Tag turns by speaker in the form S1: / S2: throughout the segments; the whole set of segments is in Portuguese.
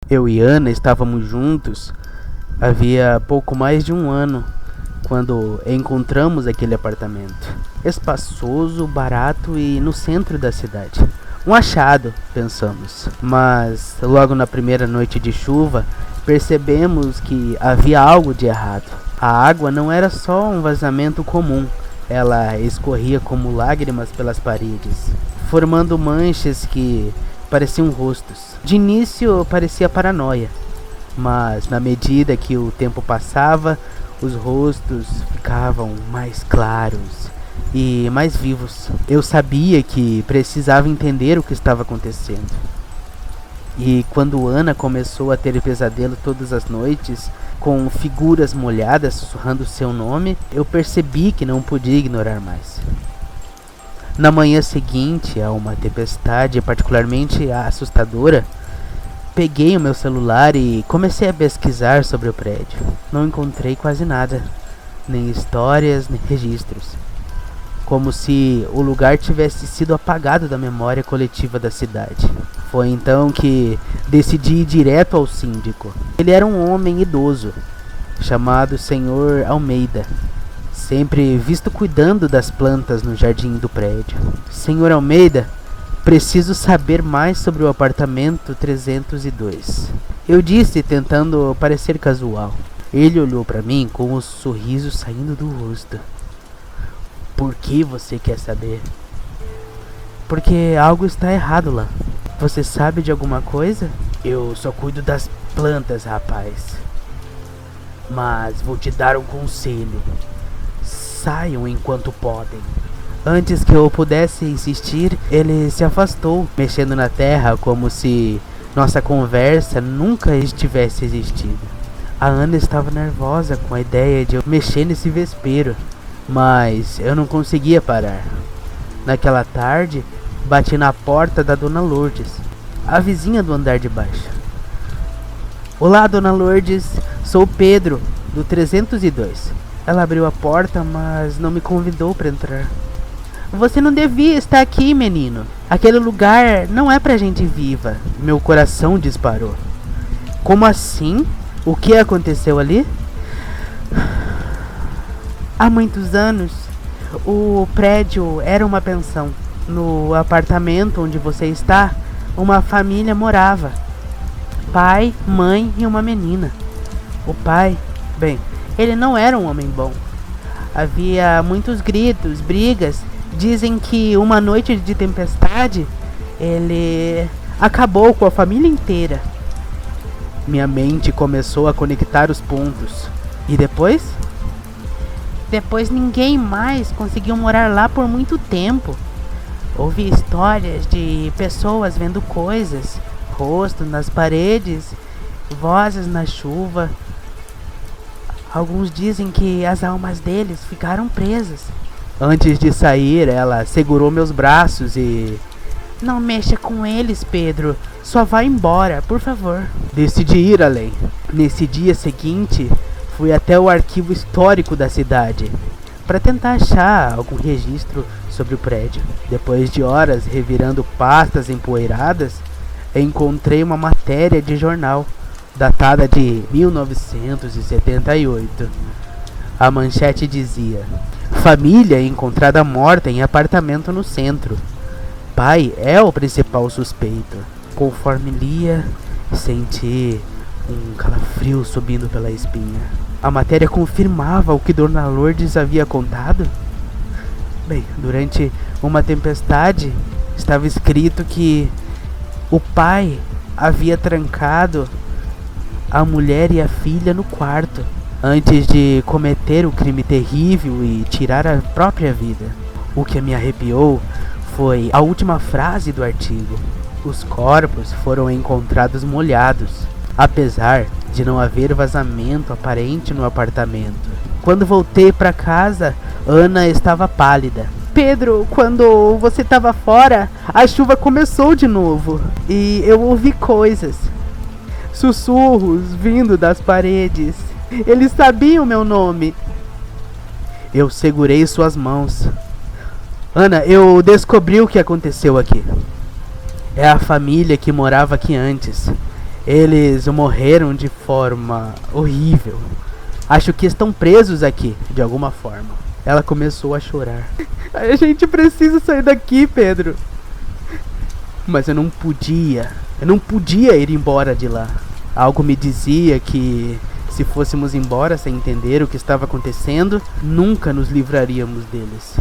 S1: Eu e Ana estávamos juntos havia pouco mais de um ano quando encontramos aquele apartamento. Espaçoso, barato e no centro da cidade. Um achado, pensamos. Mas logo na primeira noite de chuva, percebemos que havia algo de errado. A água não era só um vazamento comum. Ela escorria como lágrimas pelas paredes, formando manchas que pareciam rostos. De início parecia paranoia, mas na medida que o tempo passava, os rostos ficavam mais claros e mais vivos. Eu sabia que precisava entender o que estava acontecendo. E quando Ana começou a ter pesadelo todas as noites, com figuras molhadas sussurrando seu nome, eu percebi que não podia ignorar mais. Na manhã seguinte a uma tempestade particularmente assustadora, peguei o meu celular e comecei a pesquisar sobre o prédio. Não encontrei quase nada, nem histórias, nem registros. Como se o lugar tivesse sido apagado da memória coletiva da cidade. Foi então que decidi ir direto ao síndico. Ele era um homem idoso, chamado Senhor Almeida, sempre visto cuidando das plantas no jardim do prédio. Senhor Almeida, preciso saber mais sobre o apartamento 302. Eu disse, tentando parecer casual. Ele olhou para mim com um sorriso saindo do rosto. Por que você quer saber? Porque algo está errado lá. Você sabe de alguma coisa? Eu só cuido das plantas, rapaz. Mas vou te dar um conselho. Saiam enquanto podem. Antes que eu pudesse insistir, ele se afastou, mexendo na terra como se nossa conversa nunca tivesse existido. A Ana estava nervosa com a ideia de eu mexer nesse vespeiro, mas eu não conseguia parar. Naquela tarde, bati na porta da Dona Lourdes, a vizinha do andar de baixo. Olá, Dona Lourdes, sou o Pedro, do 302. Ela abriu a porta, mas não me convidou para entrar. Você não devia estar aqui, menino. Aquele lugar não é pra gente viva. Meu coração disparou. Como assim? O que aconteceu ali? Há muitos anos, o prédio era uma pensão. No apartamento onde você está, uma família morava. Pai, mãe e uma menina. O pai, bem, ele não era um homem bom. Havia muitos gritos, brigas. Dizem que uma noite de tempestade, ele acabou com a família inteira. Minha mente começou a conectar os pontos. E depois? Depois ninguém mais conseguiu morar lá por muito tempo. Ouvi histórias de pessoas vendo coisas, rostos nas paredes, vozes na chuva. Alguns dizem que as almas deles ficaram presas. Antes de sair, ela segurou meus braços e... Não mexa com eles, Pedro. Só vá embora, por favor. Decidi ir além. Nesse dia seguinte, fui até o arquivo histórico da cidade para tentar achar algum registro sobre o prédio. Depois de horas revirando pastas empoeiradas, encontrei uma matéria de jornal datada de 1978. A manchete dizia: família encontrada morta em apartamento no centro. Pai é o principal suspeito. Conforme lia, senti um calafrio subindo pela espinha. A matéria confirmava o que Dona Lourdes havia contado. Bem, durante uma tempestade, estava escrito que o pai havia trancado a mulher e a filha no quarto antes de cometer o crime terrível e tirar a própria vida. O que me arrepiou foi a última frase do artigo. Os corpos foram encontrados molhados, apesar de não haver vazamento aparente no apartamento. Quando voltei para casa, Ana estava pálida. Pedro, quando você estava fora, a chuva começou de novo e eu ouvi coisas. Sussurros vindo das paredes. Eles sabiam meu nome. Eu segurei suas mãos. Ana, eu descobri o que aconteceu aqui. É a família que morava aqui antes. Eles morreram de forma horrível. Acho que estão presos aqui, de alguma forma. Ela começou a chorar. A gente precisa sair daqui, Pedro. Mas eu não podia ir embora de lá. Algo me dizia que se fôssemos embora sem entender o que estava acontecendo, nunca nos livraríamos deles.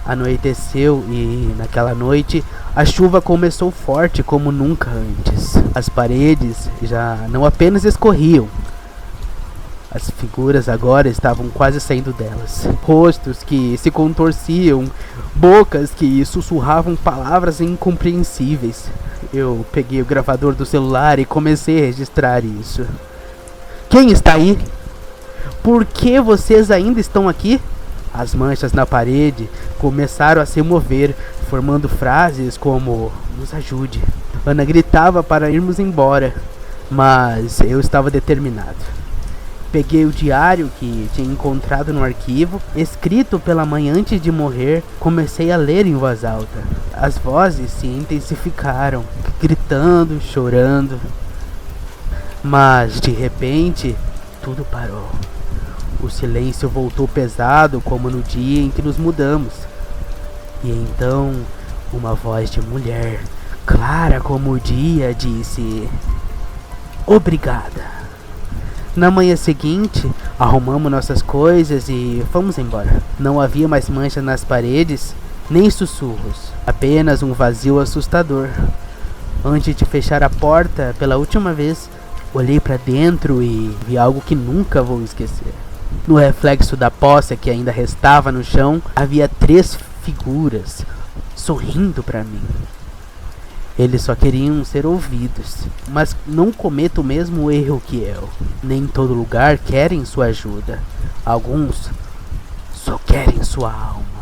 S1: Anoiteceu e, naquela noite, a chuva começou forte como nunca antes. As paredes já não apenas escorriam, as figuras agora estavam quase saindo delas. Rostos que se contorciam, bocas que sussurravam palavras incompreensíveis. Eu peguei o gravador do celular e comecei a registrar isso. Quem está aí? Por que vocês ainda estão aqui? As manchas na parede começaram a se mover, formando frases como "nos ajude". Ana gritava para irmos embora, mas eu estava determinado. Peguei o diário que tinha encontrado no arquivo, escrito pela mãe antes de morrer, comecei a ler em voz alta. As vozes se intensificaram, gritando, chorando. Mas, de repente, tudo parou. O silêncio voltou pesado como no dia em que nos mudamos. E então, uma voz de mulher, clara como o dia, disse: "Obrigada". Na manhã seguinte, arrumamos nossas coisas e fomos embora. Não havia mais manchas nas paredes, nem sussurros, apenas um vazio assustador. Antes de fechar a porta pela última vez, olhei para dentro e vi algo que nunca vou esquecer. No reflexo da poça que ainda restava no chão, havia 3 figuras sorrindo para mim. Eles só queriam ser ouvidos, mas não cometa o mesmo erro que eu. Nem em todo lugar querem sua ajuda. Alguns só querem sua alma.